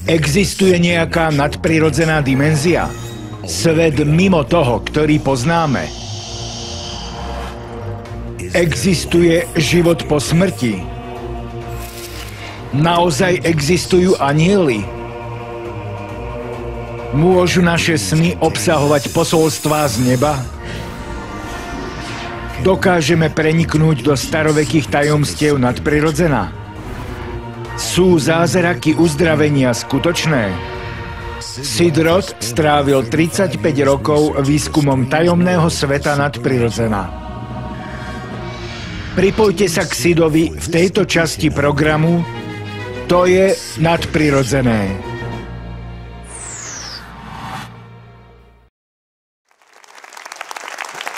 Existuje nejaká nadprirodzená dimenzia? Svet mimo toho, ktorý poznáme? Existuje život po smrti? Naozaj existujú anjeli? Môžu naše sny obsahovať posolstvá z neba? Dokážeme preniknúť do starovekých tajomstiev nadprirodzená? Sú zázraky uzdravenia skutočné? Sid Roth strávil 35 rokov výskumom tajomného sveta nadprirodzená. Pripojte sa k Sidovi v tejto časti programu To je nadprirodzené.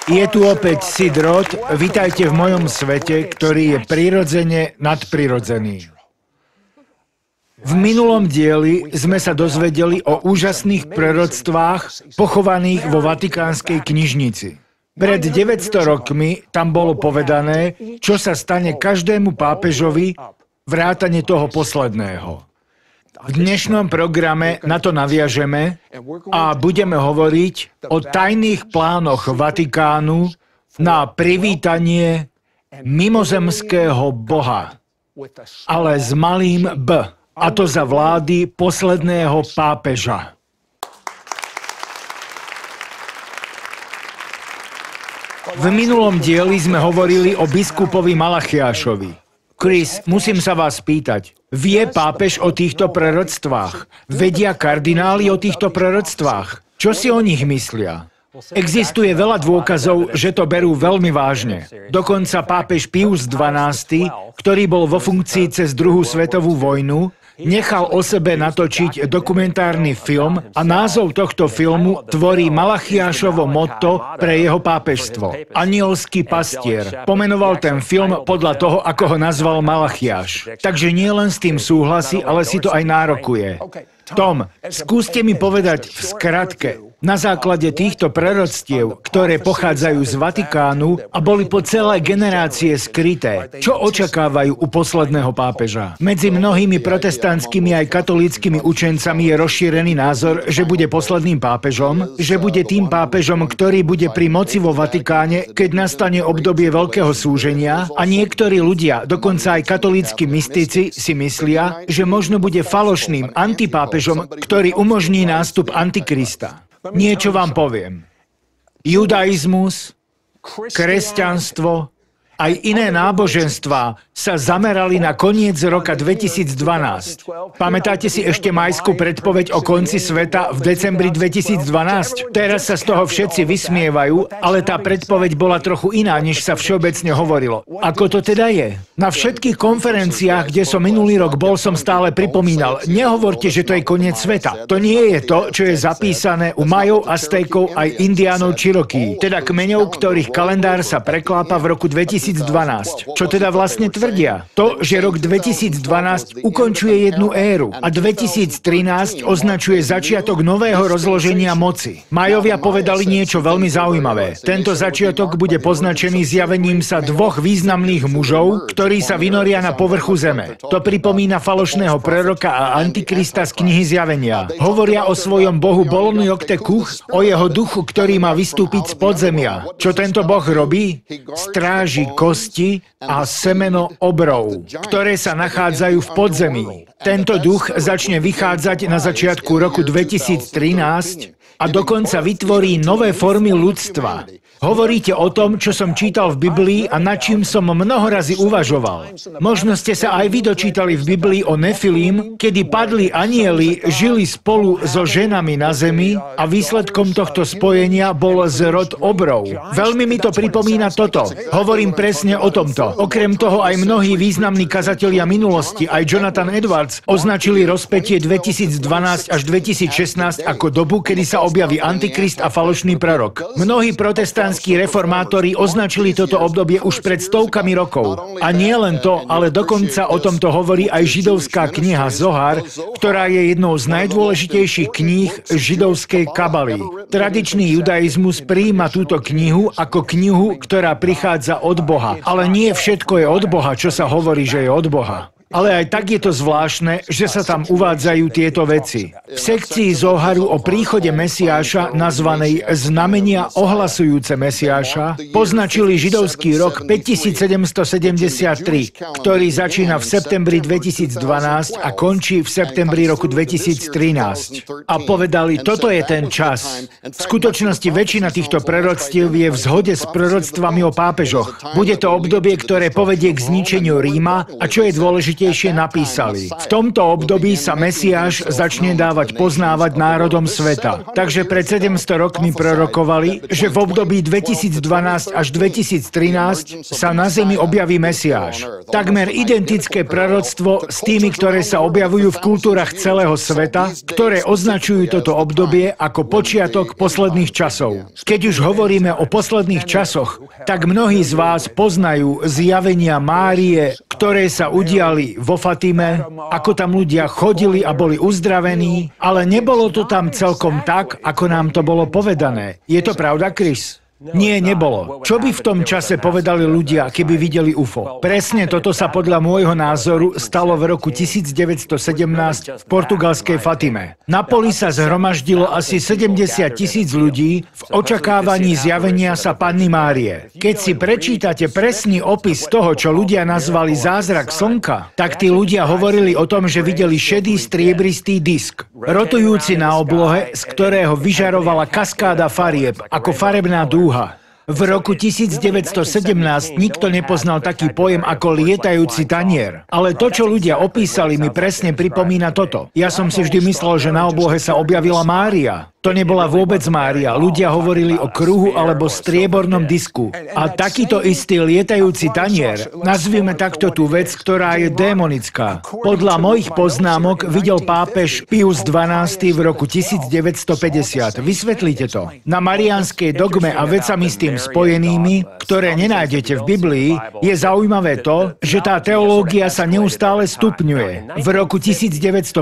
Je tu opäť Sid Roth, vitajte v mojom svete, ktorý je prirodzene nadprirodzený. V minulom dieli sme sa dozvedeli o úžasných proroctvách pochovaných vo Vatikánskej knižnici. Pred 900 rokmi tam bolo povedané, čo sa stane každému pápežovi, vrátane toho posledného. V dnešnom programe na to naviažeme a budeme hovoriť o tajných plánoch Vatikánu na privítanie mimozemského boha, ale s malým B, a to za vlády posledného pápeža. V minulom dieli sme hovorili o biskupovi Malachiášovi. Chris, musím sa vás spýtať. Vie pápež o týchto proroctvách? Vedia kardináli o týchto proroctvách? Čo si o nich myslia? Existuje veľa dôkazov, že to berú veľmi vážne. Dokonca pápež Pius XII, ktorý bol vo funkcii cez druhú svetovú vojnu, nechal o sebe natočiť dokumentárny film a názov tohto filmu tvorí Malachiášovo motto pre jeho pápežstvo. Anielský pastier. Pomenoval ten film podľa toho, ako ho nazval Malachiáš. Takže nie len s tým súhlasí, ale si to aj nárokuje. Tom, skúste mi povedať v skratke, na základe týchto proroctiev, ktoré pochádzajú z Vatikánu a boli po celé generácie skryté, čo očakávajú u posledného pápeža? Medzi mnohými protestantskými aj katolíckymi učencami je rozšírený názor, že bude posledným pápežom, že bude tým pápežom, ktorý bude pri moci vo Vatikáne, keď nastane obdobie veľkého súženia, a niektorí ľudia, dokonca aj katolícki mystici, si myslia, že možno bude falošným antipápežom, ktorý umožní nástup Antikrista. Niečo vám poviem. Judaizmus, kresťanstvo, aj iné náboženstvá sa zamerali na koniec roka 2012. Pamätáte si ešte majskú predpoveď o konci sveta v decembri 2012? Teraz sa z toho všetci vysmievajú, ale tá predpoveď bola trochu iná, než sa všeobecne hovorilo. Ako to teda je? Na všetkých konferenciách, kde som minulý rok bol, som stále pripomínal, nehovorte, že to je koniec sveta. To nie je to, čo je zapísané u Majov, Aztékov aj Indiánov Cherokee, teda kmeňov, ktorých kalendár sa preklápa v roku 2012. Čo teda vlastne tvrdia? To, že rok 2012 ukončuje jednu éru a 2013 označuje začiatok nového rozloženia moci. Majovia povedali niečo veľmi zaujímavé. Tento začiatok bude poznačený zjavením sa dvoch významných mužov, ktorí sa vynoria na povrchu zeme. To pripomína falošného proroka a antikrista z knihy Zjavenia. Hovoria o svojom bohu Bolonu Joktekuch, o jeho duchu, ktorý má vystúpiť z podzemia. Čo tento boh robí? Stráži kosti a semeno obrov, ktoré sa nachádzajú v podzemí. Tento duch začne vychádzať na začiatku roku 2013 a dokonca vytvorí nové formy ľudstva. Hovoríte o tom, čo som čítal v Biblii a nad čím som mnoho razy uvažoval. Možno ste sa aj vy dočítali v Biblii o Nefilim, kedy padli anjeli, žili spolu so ženami na zemi a výsledkom tohto spojenia bol zrod obrov. Veľmi mi to pripomína toto. Hovorím presne o tomto. Okrem toho aj mnohí významní kazatelia minulosti, aj Jonathan Edwards, označili rozpätie 2012 až 2016 ako dobu, kedy sa objaví Antikrist a falošný prorok. Mnohí protestantskí reformátori označili toto obdobie už pred stovkami rokov. A nie len to, ale dokonca o tomto hovorí aj židovská kniha Zohar, ktorá je jednou z najdôležitejších kníh židovskej kabaly. Tradičný judaizmus prijíma túto knihu ako knihu, ktorá prichádza od Boha. Ale nie všetko je od Boha, čo sa hovorí, že je od Boha. Ale aj tak je to zvláštne, že sa tam uvádzajú tieto veci. V sekcii Zoharu o príchode Mesiáša, nazvanej Znamenia ohlasujúce Mesiáša, poznačili židovský rok 5773, ktorý začína v septembri 2012 a končí v septembri roku 2013. A povedali, toto je ten čas. V skutočnosti väčšina týchto proroctiev je v zhode s proroctvami o pápežoch. Bude to obdobie, ktoré povedie k zničeniu Ríma a čo je dôležitejšie, napísali. V tomto období sa Mesiáš začne dávať poznávať národom sveta. Takže pred 700 rokmi prorokovali, že v období 2012 až 2013 sa na zemi objaví Mesiáš. Takmer identické proroctvo s tými, ktoré sa objavujú v kultúrach celého sveta, ktoré označujú toto obdobie ako počiatok posledných časov. Keď už hovoríme o posledných časoch, tak mnohí z vás poznajú zjavenia Márie, ktoré sa udiali vo Fatime, ako tam ľudia chodili a boli uzdravení, ale nebolo to tam celkom tak, ako nám to bolo povedané. Je to pravda, Chris? Nie, nebolo. Čo by v tom čase povedali ľudia, keby videli UFO? Presne toto sa podľa môjho názoru stalo v roku 1917 v portugalskej Fatime. Na poli sa zhromaždilo asi 70 000 ľudí v očakávaní zjavenia sa Panny Márie. Keď si prečítate presný opis toho, čo ľudia nazvali zázrak slnka, tak tí ľudia hovorili o tom, že videli šedý striebristý disk, rotujúci na oblohe, z ktorého vyžarovala kaskáda farieb, ako farebná dúha. V roku 1917 nikto nepoznal taký pojem ako lietajúci tanier. Ale to, čo ľudia opísali, mi presne pripomína toto. Ja som si vždy myslel, že na oblohe sa objavila Mária. To nebola vôbec Mária. Ľudia hovorili o kruhu alebo striebornom disku. A takýto istý lietajúci tanier, nazvime takto tú vec, ktorá je démonická. Podľa mojich poznámok videl pápež Pius XII v roku 1950. Vysvetlite to. Na mariánskej dogme a vecami s tým spojenými, ktoré nenájdete v Biblii, je zaujímavé to, že tá teológia sa neustále stupňuje. V roku 1950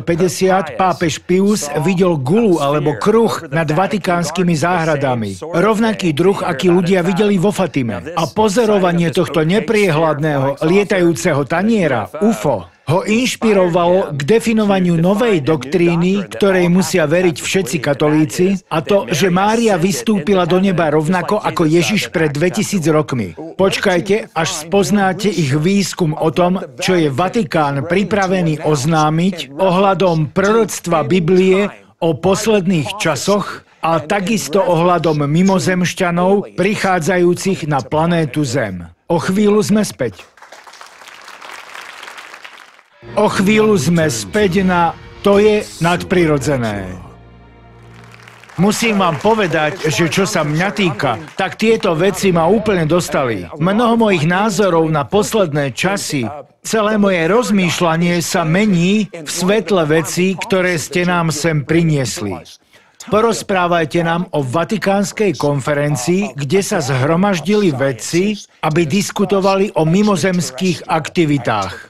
pápež Pius videl gulu alebo kruh nad vatikánskymi záhradami. Rovnaký druh, aký ľudia videli vo Fatime. A pozorovanie tohto nepriehľadného lietajúceho taniera, UFO, ho inšpirovalo k definovaniu novej doktríny, ktorej musia veriť všetci katolíci, a to, že Mária vystúpila do neba rovnako ako Ježiš pred 2000 rokmi. Počkajte, až spoznáte ich výskum o tom, čo je Vatikán pripravený oznámiť ohľadom proroctva Biblie o posledných časoch a takisto ohľadom mimozemšťanov prichádzajúcich na planétu Zem. O chvíľu sme späť. O chvíľu sme späť na To je nadprirodzené. Musím vám povedať, že čo sa mňa týka, tak tieto veci ma úplne dostali. Mnoho mojich názorov na posledné časy, celé moje rozmýšľanie sa mení v svetle vecí, ktoré ste nám sem priniesli. Porozprávajte nám o Vatikánskej konferencii, kde sa zhromaždili vedci, aby diskutovali o mimozemských aktivitách.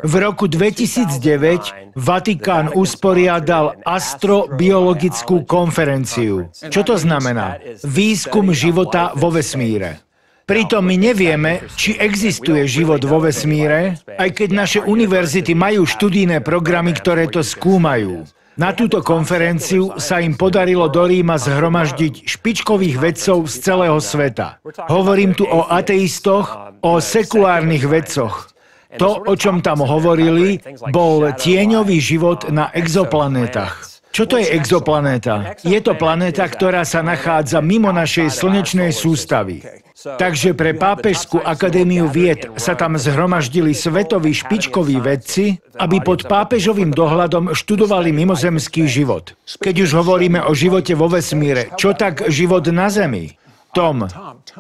V roku 2009 Vatikán usporiadal astrobiologickú konferenciu. Čo to znamená? Výskum života vo vesmíre. Pritom my nevieme, či existuje život vo vesmíre, aj keď naše univerzity majú študijné programy, ktoré to skúmajú. Na túto konferenciu sa im podarilo do Ríma zhromaždiť špičkových vedcov z celého sveta. Hovorím tu o ateistoch, o sekulárnych vedcoch. To, o čom tam hovorili, bol tieňový život na exoplanétach. Čo to je exoplanéta? Je to planéta, ktorá sa nachádza mimo našej slnečnej sústavy. Takže pre Pápežskú akadémiu vied sa tam zhromaždili svetoví špičkoví vedci, aby pod pápežovým dohľadom študovali mimozemský život. Keď už hovoríme o živote vo vesmíre, čo tak život na Zemi? Tom,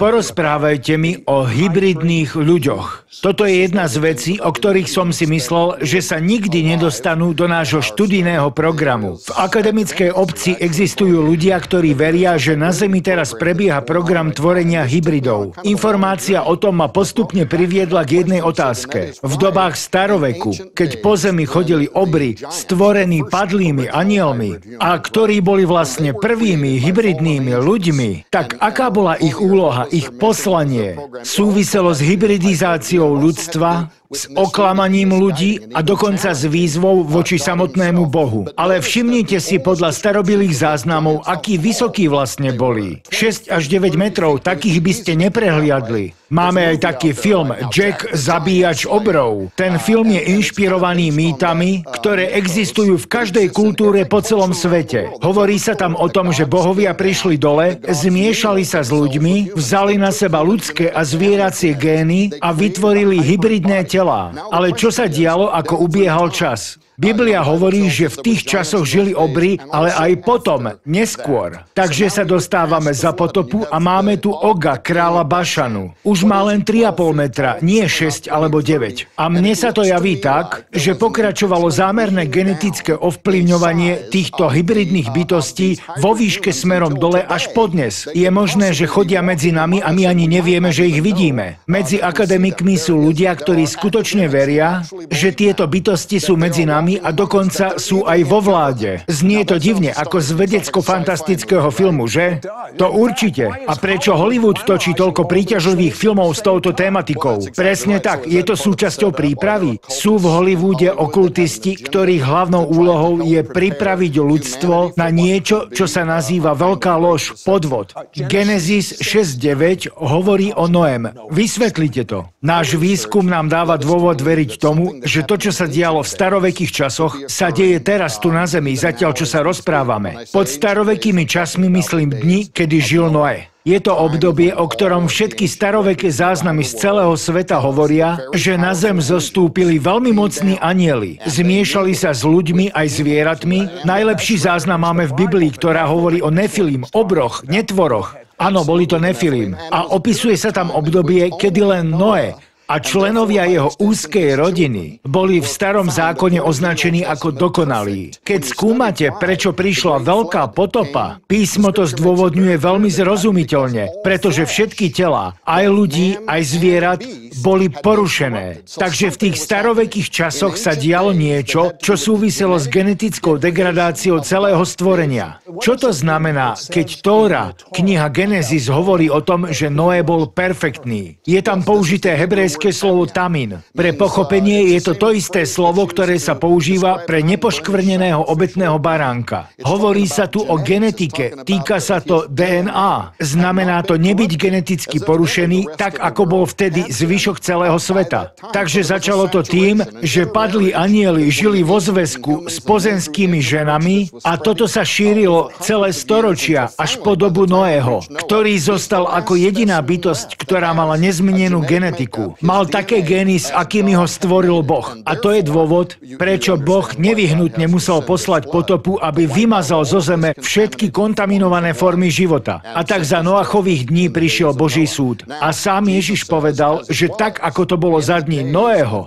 porozprávajte mi o hybridných ľuďoch. Toto je jedna z vecí, o ktorých som si myslel, že sa nikdy nedostanú do nášho študijného programu. V akademickej obci existujú ľudia, ktorí veria, že na Zemi teraz prebieha program tvorenia hybridov. Informácia o tom ma postupne priviedla k jednej otázke. V dobách staroveku, keď po Zemi chodili obry, stvorení padlými anielmi, a ktorí boli vlastne prvými hybridnými ľuďmi, tak aká bola ich úloha, ich poslanie? Súviselo s hybridizáciou ľudstva, s oklamaním ľudí a dokonca s výzvou voči samotnému Bohu. Ale všimnite si podľa starobilých záznamov, akí vysokí vlastne boli. 6 až 9 metrov, takých by ste neprehliadli. Máme aj taký film Jack zabíjač obrov. Ten film je inšpirovaný mýtami, ktoré existujú v každej kultúre po celom svete. Hovorí sa tam o tom, že bohovia prišli dole, zmiešali sa s ľuďmi, vzali na seba ľudské a zvieracie gény a vytvorili hybridné telá. Ale čo sa dialo, ako ubiehal čas? Biblia hovorí, že v tých časoch žili obry, ale aj potom, neskôr. Takže sa dostávame za potopu a máme tu Oga, kráľa Bašanu. Už má len 3,5 metra, nie 6 alebo 9. A mne sa to javí tak, že pokračovalo zámerné genetické ovplyvňovanie týchto hybridných bytostí vo výške smerom dole až podnes. Je možné, že chodia medzi nami a my ani nevieme, že ich vidíme. Medzi akademikmi sú ľudia, ktorí skutočne veria, že tieto bytosti sú medzi nami a dokonca sú aj vo vláde. Znie to divne, ako z vedecko-fantastického filmu, že? To určite. A prečo Hollywood točí toľko príťažlivých filmov s touto tématikou? Presne tak, je to súčasťou prípravy. Sú v Hollywoode okultisti, ktorých hlavnou úlohou je pripraviť ľudstvo na niečo, čo sa nazýva veľká lož, podvod. Genesis 6.9 hovorí o Noém. Vysvetlite to. Náš výskum nám dáva dôvod veriť tomu, že to, čo sa dialo v starovekých časoch, sa deje teraz tu na Zemi, zatiaľ čo sa rozprávame. Pod starovekými časmi myslím dni, kedy žil Noé. Je to obdobie, o ktorom všetky staroveké záznamy z celého sveta hovoria, že na zem zostúpili veľmi mocní anjeli. Zmiešali sa s ľuďmi aj zvieratmi. Najlepší záznam máme v Biblii, ktorá hovorí o Nefilim, obroch, netvoroch. Áno, boli to Nefilim. A opisuje sa tam obdobie, kedy len Noé a členovia jeho úzkej rodiny boli v starom zákone označení ako dokonalí. Keď skúmate, prečo prišla veľká potopa, písmo to zdôvodňuje veľmi zrozumiteľne, pretože všetky telá, aj ľudí, aj zvierat, boli porušené. Takže v tých starovekých časoch sa dialo niečo, čo súviselo s genetickou degradáciou celého stvorenia. Čo to znamená, keď Tóra, kniha Genesis, hovorí o tom, že Noé bol perfektný? Je tam použité hebrejské slovo tamin. Pre pochopenie je to isté slovo, ktoré sa používa pre nepoškvrneného obetného baránka. Hovorí sa tu o genetike, týka sa to DNA. Znamená to nebyť geneticky porušený, tak ako bol vtedy zvyšok celého sveta. Takže začalo to tým, že padli anjeli žili vo zväzku s pozemskými ženami a toto sa šírilo celé storočia až po dobu Noého, ktorý zostal ako jediná bytosť, ktorá mala nezmenenú genetiku. Mal také gény, s akými ho stvoril Boh. A to je dôvod, prečo Boh nevyhnutne musel poslať potopu, aby vymazal zo zeme všetky kontaminované formy života. A tak za Noachových dní prišiel Boží súd. A sám Ježiš povedal, že tak, ako to bolo za dní Noého.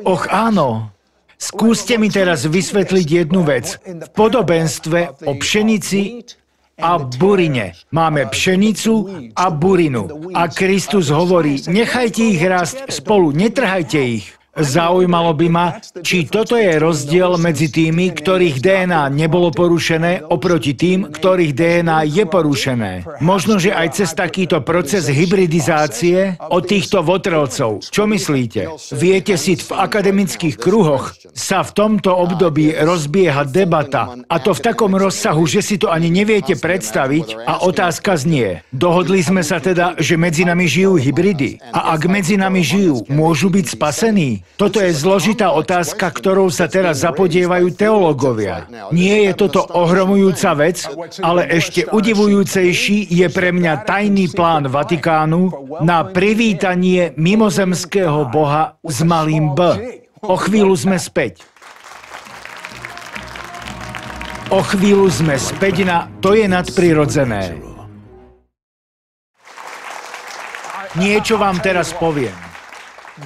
Och áno. Skúste mi teraz vysvetliť jednu vec. V podobenstve o pšenici a burine. Máme pšenicu a burinu. A Kristus hovorí, nechajte ich rásť spolu, netrhajte ich. Zaujímalo by ma, či toto je rozdiel medzi tými, ktorých DNA nebolo porušené, oproti tým, ktorých DNA je porušené. Možno, že aj cez takýto proces hybridizácie od týchto votrelcov. Čo myslíte? Viete si, v akademických kruhoch sa v tomto období rozbieha debata, a to v takom rozsahu, že si to ani neviete predstaviť, a otázka znie. Dohodli sme sa teda, že medzi nami žijú hybridy. A ak medzi nami žijú, môžu byť spasení? Toto je zložitá otázka, ktorou sa teraz zapodievajú teológovia. Nie je toto ohromujúca vec, ale ešte udivujúcejší je pre mňa tajný plán Vatikánu na privítanie mimozemského boha s malým B. O chvíľu sme späť. O chvíľu sme späť na To je nadprirodzené. Niečo vám teraz poviem.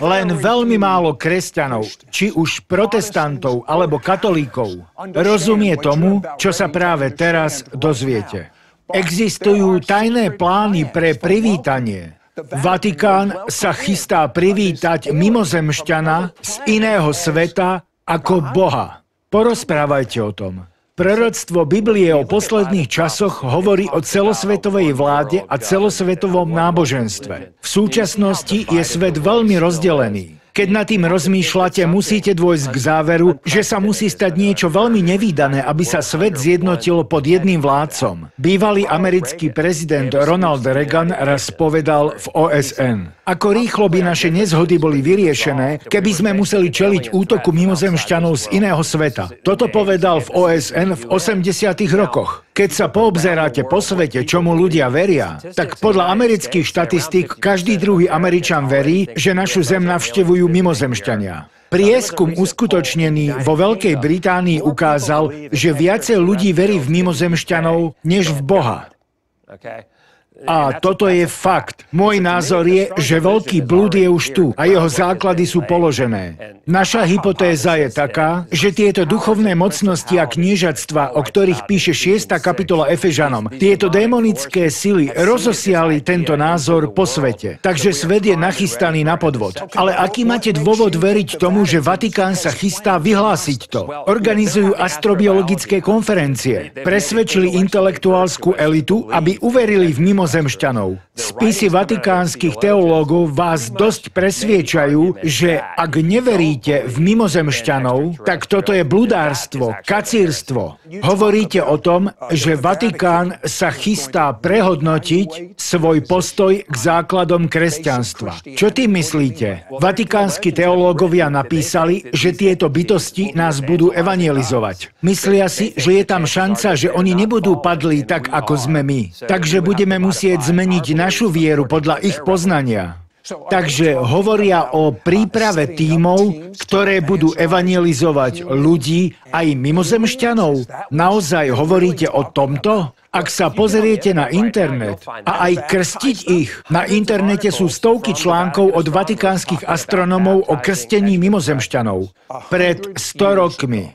Len veľmi málo kresťanov, či už protestantov alebo katolíkov, rozumie tomu, čo sa práve teraz dozviete. Existujú tajné plány pre privítanie. Vatikán sa chystá privítať mimozemšťana z iného sveta ako Boha. Porozprávajte o tom. Proroctvo Biblie o posledných časoch hovorí o celosvetovej vláde a celosvetovom náboženstve. V súčasnosti je svet veľmi rozdelený. Keď nad tým rozmýšľate, musíte dôjsť k záveru, že sa musí stať niečo veľmi nevídané, aby sa svet zjednotil pod jedným vládcom. Bývalý americký prezident Ronald Reagan raz povedal v OSN: ako rýchlo by naše nezhody boli vyriešené, keby sme museli čeliť útoku mimozemšťanov z iného sveta. Toto povedal v OSN v 80. rokoch. Keď sa poobzeráte po svete, čomu ľudia veria, tak podľa amerických štatistík každý druhý Američan verí, že našu zem navštevujú mimozemšťania. Prieskum uskutočnený vo Veľkej Británii ukázal, že viacej ľudí verí v mimozemšťanov než v Boha. A toto je fakt. Môj názor je, že veľký blúd je už tu a jeho základy sú položené. Naša hypotéza je taká, že tieto duchovné mocnosti a kniežatstva, o ktorých píše 6. kapitola Efežanom, tieto démonické sily rozosiali tento názor po svete. Takže svet je nachystaný na podvod. Ale aký máte dôvod veriť tomu, že Vatikán sa chystá vyhlásiť to? Organizujú astrobiologické konferencie. Presvedčili intelektuálsku elitu, aby uverili v mimozemšťanov. Spisy vatikánskych teológov vás dosť presviečajú, že ak neveríte v mimozemšťanov, tak toto je bludárstvo, kacírstvo. Hovoríte o tom, že Vatikán sa chystá prehodnotiť svoj postoj k základom kresťanstva. Čo tým myslíte? Vatikánsky teológovia napísali, že tieto bytosti nás budú evangelizovať. Myslia si, že je tam šanca, že oni nebudú padlí tak, ako sme my. Takže budeme musieť zmeniť našu vieru podľa ich poznania. Takže hovoria o príprave tímov, ktoré budú evangelizovať ľudí aj mimozemšťanov. Naozaj hovoríte o tomto? Ak sa pozriete na internet a aj krstiť ich, na internete sú stovky článkov od vatikánskych astronomov o krstení mimozemšťanov. Pred 100 rokmi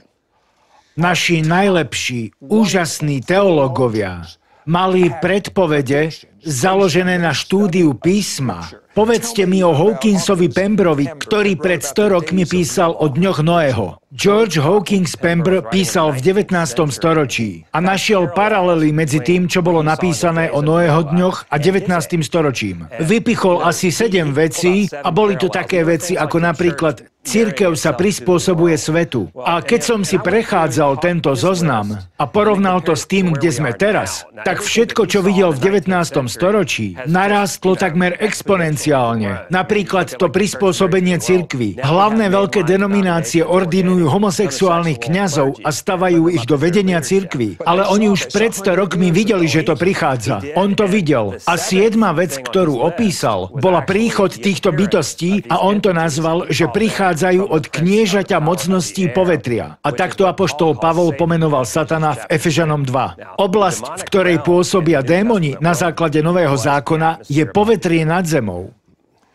naši najlepší, úžasní teológovia mali predpovede založené na štúdiu písma. Povedzte mi o Hawkinsovi Pembrovi, ktorý pred 100 rokmi písal o dňoch Noého. George Hawkins Pember písal v 19. storočí a našiel paralely medzi tým, čo bolo napísané o Noého dňoch a 19. storočím. Vypichol asi 7 vecí a boli to také veci ako napríklad cirkev sa prispôsobuje svetu. A keď som si prechádzal tento zoznam a porovnal to s tým, kde sme teraz, tak všetko, čo videl v 19. storočí, narástlo takmer exponenciálne. Napríklad to prispôsobenie cirkvi. Hlavné veľké denominácie ordinujú homosexuálnych kňazov a stavajú ich do vedenia cirkvi. Ale oni už pred 100 rokmi videli, že to prichádza. On to videl. A 7. vec, ktorú opísal, bola príchod týchto bytostí a on to nazval, že prichádzajú od kniežaťa mocností povetria. A takto apoštol Pavol pomenoval Satana v Efežanom 2. Oblasť, v ktorej pôsobia démoni na základe Nového zákona, je povetrie nad zemou.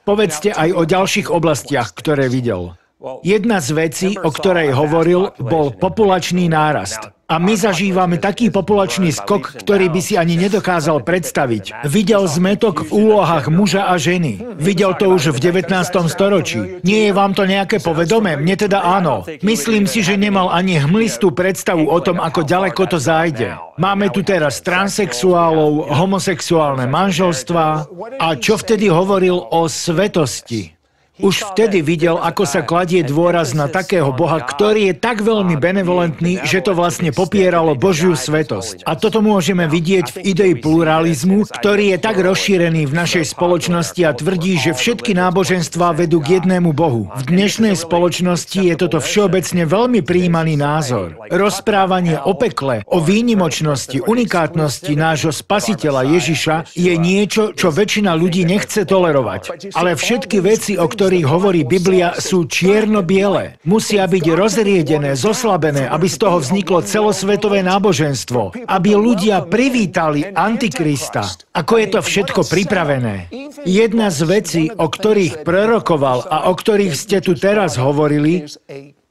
Povedzte aj o ďalších oblastiach, ktoré videl. Jedna z vecí, o ktorej hovoril, bol populačný nárast. A my zažívame taký populačný skok, ktorý by si ani nedokázal predstaviť. Videl zmätok v úlohách muža a ženy. Videl to už v 19. storočí. Nie je vám to nejaké povedomé? Mne teda áno. Myslím si, že nemal ani hmlistú predstavu o tom, ako ďaleko to zájde. Máme tu teraz transsexuálov, homosexuálne manželstvá. A čo vtedy hovoril o svetosti? Už vtedy videl, ako sa kladie dôraz na takého Boha, ktorý je tak veľmi benevolentný, že to vlastne popieralo Božiu svetosť. A toto môžeme vidieť v idei pluralizmu, ktorý je tak rozšírený v našej spoločnosti a tvrdí, že všetky náboženstvá vedú k jednému Bohu. V dnešnej spoločnosti je toto všeobecne veľmi prijímaný názor. Rozprávanie o pekle, o výnimočnosti, unikátnosti nášho Spasiteľa Ježiša je niečo, čo väčšina ľudí nechce tolerovať. Ale všetky veci, o ktorých hovorí Biblia, sú čierno-biele. Musia byť rozriedené, zoslabené, aby z toho vzniklo celosvetové náboženstvo. Aby ľudia privítali Antikrista. Ako je to všetko pripravené. Jedna z vecí, o ktorých prorokoval a o ktorých ste tu teraz hovorili,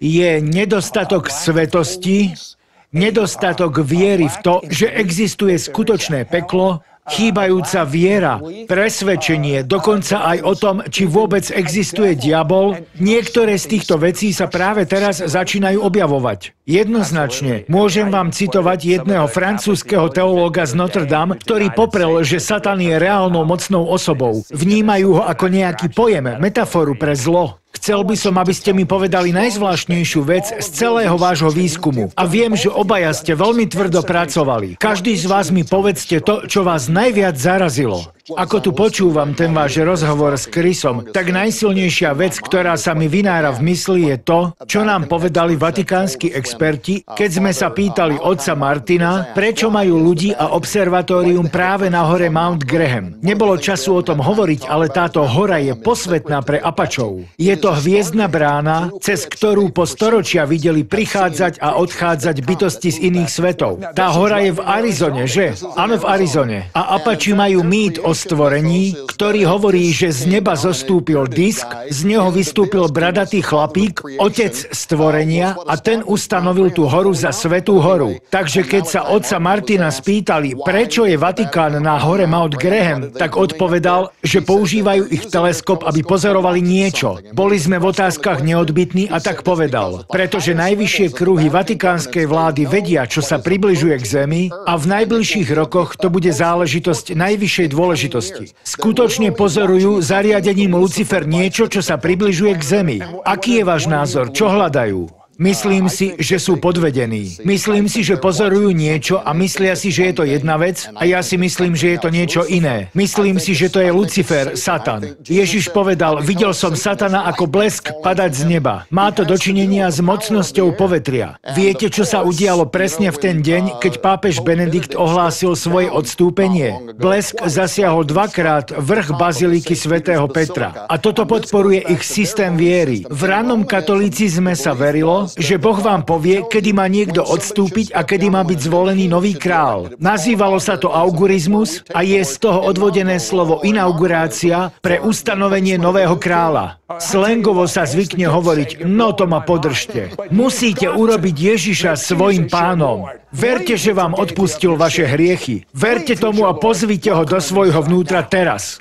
je nedostatok svetosti, nedostatok viery v to, že existuje skutočné peklo, chýbajúca viera, presvedčenie, dokonca aj o tom, či vôbec existuje diabol, niektoré z týchto vecí sa práve teraz začínajú objavovať. Jednoznačne môžem vám citovať jedného francúzskeho teológa z Notre Dame, ktorý poprel, že Satan je reálnou mocnou osobou. Vnímajú ho ako nejaký pojem, metaforu pre zlo. Chcel by som, aby ste mi povedali najzvláštnejšiu vec z celého vášho výskumu. A viem, že obaja ste veľmi tvrdo pracovali. Každý z vás mi povedzte to, čo vás najviac zarazilo. Ako tu počúvam ten váš rozhovor s Chrisom, tak najsilnejšia vec, ktorá sa mi vynára v mysli, je to, čo nám povedali vatikánsky experti, keď sme sa pýtali otca Martina, prečo majú ľudí a observatórium práve na hore Mount Graham. Nebolo času o tom hovoriť, ale táto hora je posvätná pre Apačov. Je to hviezdna brána, cez ktorú po storočia videli prichádzať a odchádzať bytosti z iných svetov. Tá hora je v Arizone, že? Áno, v Arizone. A Apači majú mýt o stvorení, ktorý hovorí, že z neba zostúpil disk, z neho vystúpil bradatý chlapík, otec stvorenia a ten ustanovil tú horu za svätú horu. Takže keď sa otca Martina spýtali, prečo je Vatikán na hore Mount Graham, tak odpovedal, že používajú ich teleskop, aby pozorovali niečo. Boli sme v otázkach neodbitní a tak povedal, pretože najvyššie kruhy vatikánskej vlády vedia, čo sa približuje k Zemi a v najbližších rokoch to bude záležitosť najvyššej dôležitosti. Skutočne pozorujú zariadením Lucifer niečo, čo sa približuje k Zemi. Aký je váš názor? Čo hľadajú? Myslím si, že sú podvedení. Myslím si, že pozorujú niečo a myslia si, že je to jedna vec a ja si myslím, že je to niečo iné. Myslím si, že to je Lucifer, Satan. Ježiš povedal, videl som Satana ako blesk padať z neba. Má to dočinenia s mocnosťou povetria. Viete, čo sa udialo presne v ten deň, keď pápež Benedikt ohlásil svoje odstúpenie? Blesk zasiahol dvakrát vrch baziliky svätého Petra. A toto podporuje ich systém viery. V ranom katolícizme sa verilo, že Boh vám povie, kedy má niekto odstúpiť a kedy má byť zvolený nový král. Nazývalo sa to augurizmus a je z toho odvodené slovo inaugurácia pre ustanovenie nového kráľa. Slangovo sa zvykne hovoriť, no to ma podržte. Musíte urobiť Ježiša svojim pánom. Verte, že vám odpustil vaše hriechy. Verte tomu a pozvite ho do svojho vnútra teraz.